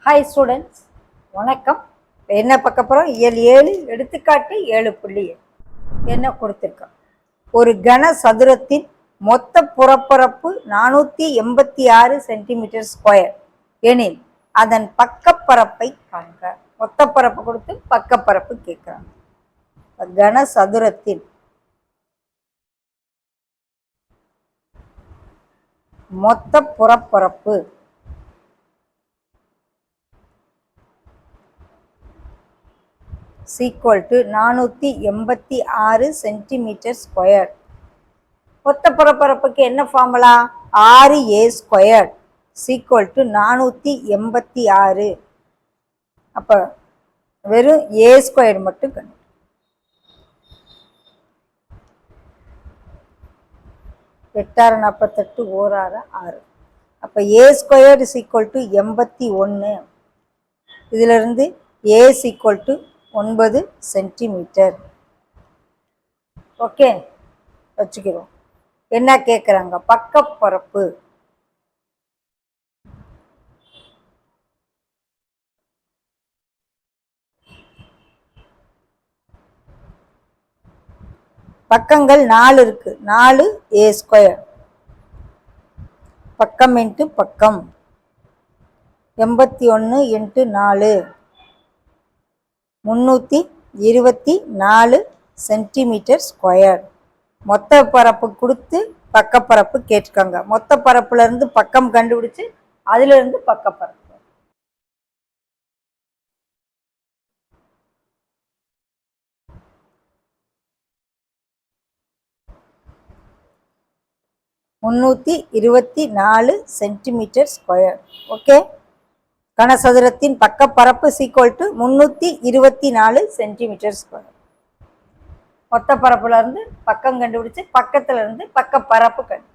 Hi students, வணக்கம். என்ன பார்க்க போகிறோம்? இயல் 7 எடுத்துக்காட்டு 7.7 என்ன கொடுத்துருக்கோம்? ஒரு கன சதுரத்தின் மொத்த புறப்பரப்பு 486 சென்டிமீட்டர் ஸ்கொயர் எனில் அதன் பக்கப்பரப்பை காண்க. மொத்த பரப்பு கொடுத்து பக்கப்பரப்பு கேட்குறாங்க. கன சதுரத்தின் மொத்த புறப்பரப்பு equal to 486 சென்டிமீட்டர் ஸ்கொயர். மொத்த புறப்பரப்புக்கு என்ன formula? 6a square equal to 486. அப்போ வெறும் a ஸ்கொயர் மட்டும் கண்டு 8 48 1 6. அப்போ a ஸ்கொயர் equal to 81. இதிலிருந்து a equal to 9 centimetre. Okay, வச்சுக்கிறோம். என்ன கேட்குறாங்க? பக்கப்பரப்பு. பக்கங்கள் 4 இருக்கு. 4a ஸ்கொயர் பக்கம் இன்ட்டு பக்கம் 81 இன்ட்டு 4 324 சென்டிமீட்டர் ஸ்கொயர். மொத்த பரப்பு கொடுத்து பக்கப்பரப்பு கேட்டுக்காங்க. மொத்த பரப்புல இருந்து பக்கம் கண்டுபிடிச்சு அதுல இருந்து பக்கப்பரப்பு. (324 சென்டிமீட்டர் ஸ்கொயர்). ஓகே, கனசதுரத்தின் பக்கப்பரப்பு equal to 324 சென்டிமீட்டர் ஸ்கொயர். மொத்த பரப்புல இருந்து பக்கம் கண்டுபிடிச்சு பக்கத்துல இருந்து பக்கப்பரப்பு கண்டு